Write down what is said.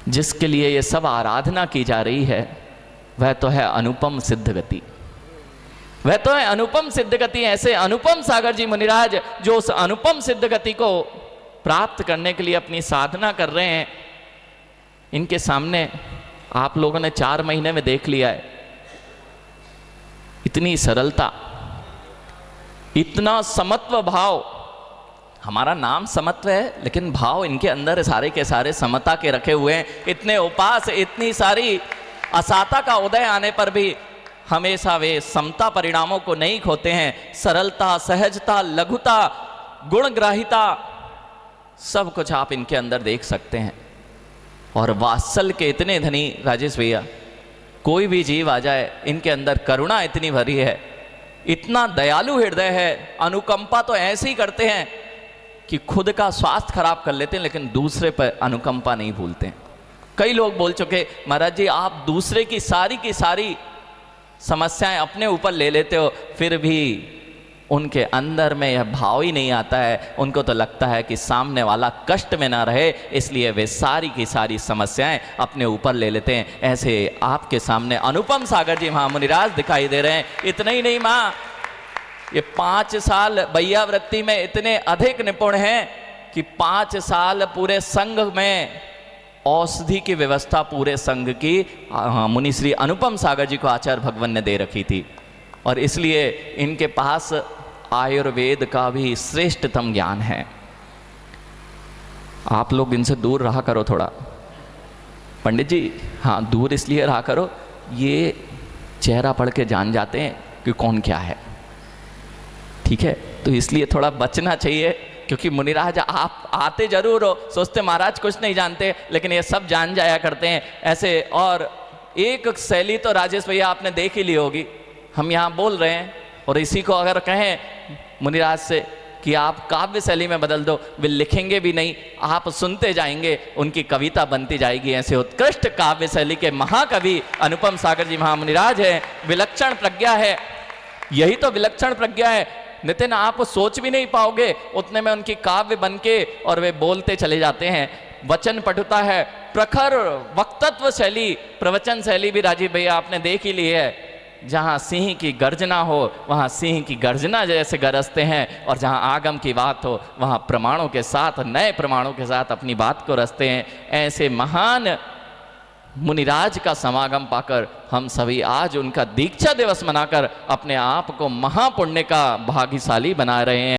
जिसके लिए ये सब आराधना की जा रही है, वह तो है अनुपम सिद्ध गति, वह तो है अनुपम सिद्ध गति। ऐसे अनुपम सागर जी मुनिराज जो उस अनुपम सिद्ध गति को प्राप्त करने के लिए अपनी साधना कर रहे हैं, इनके सामने आप लोगों ने 4 महीने में देख लिया है, इतनी सरलता, इतना समत्व भाव। हमारा नाम समत्व है, लेकिन भाव इनके अंदर सारे के सारे समता के रखे हुए हैं। इतने उपास, इतनी सारी असाता का उदय आने पर भी हमेशा वे समता परिणामों को नहीं खोते हैं। सरलता, सहजता, लघुता, गुणग्राहिता, सब कुछ आप इनके अंदर देख सकते हैं। और वात्सल के इतने धनी राजेश भैया, कोई भी जीव आ जाए, इनके अंदर करुणा इतनी भरी है, इतना दयालु हृदय है। अनुकंपा तो ऐसे ही करते हैं कि खुद का स्वास्थ्य खराब कर लेते हैं, लेकिन दूसरे पर अनुकंपा नहीं भूलते हैं। कई लोग बोल चुके, महाराज जी आप दूसरे की सारी समस्याएं अपने ऊपर ले लेते हो, फिर भी उनके अंदर में यह भाव ही नहीं आता है। उनको तो लगता है कि सामने वाला कष्ट में ना रहे, इसलिए वे सारी की सारी समस्याएं अपने ऊपर ले लेते हैं। ऐसे आपके सामने अनुपम सागर जी महामुनिराज दिखाई दे रहे हैं। इतना ही नहीं माँ, ये 5 साल बैया वृत्ति में इतने अधिक निपुण हैं कि 5 साल पूरे संघ में औषधि की व्यवस्था पूरे संघ की मुनि श्री अनुपम सागर जी को आचार्य भगवान ने दे रखी थी। और इसलिए इनके पास आयुर्वेद का भी श्रेष्ठतम ज्ञान है। आप लोग इनसे दूर रहा करो थोड़ा, पंडित जी, हाँ दूर इसलिए रहा करो, ये चेहरा पढ़ के जान जाते हैं कि कौन क्या है, ठीक है? तो इसलिए थोड़ा बचना चाहिए, क्योंकि मुनिराज आप आते जरूर हो, सोचते महाराज कुछ नहीं जानते, लेकिन ये सब जान जाया करते हैं ऐसे। और एक शैली तो राजेश भैया आपने देख ही ली होगी, हम यहाँ बोल रहे हैं और इसी को अगर कहें मुनिराज से कि आप काव्य शैली में बदल दो, वे लिखेंगे भी नहीं, आप सुनते जाएंगे, उनकी कविता बनती जाएगी। ऐसे उत्कृष्ट काव्य शैली के महाकवि अनुपम सागर जी महामुनिराज है। विलक्षण प्रज्ञा है, यही तो विलक्षण प्रज्ञा है नितिन, आप सोच भी नहीं पाओगे उतने में उनकी काव्य बनके और वे बोलते चले जाते हैं। वचन पटुता है, प्रखर वक्तत्व शैली, प्रवचन शैली भी राजीव भैया आपने देख ही ली है। जहाँ सिंह की गर्जना हो वहाँ सिंह की गर्जना जैसे गरजते हैं, और जहाँ आगम की बात हो वहाँ प्रमाणों के साथ, नए प्रमाणों के साथ अपनी बात को रचते हैं। ऐसे महान मुनिराज का समागम पाकर हम सभी आज उनका दीक्षा दिवस मनाकर अपने आप को महापुण्य का भाग्यशाली बना रहे हैं।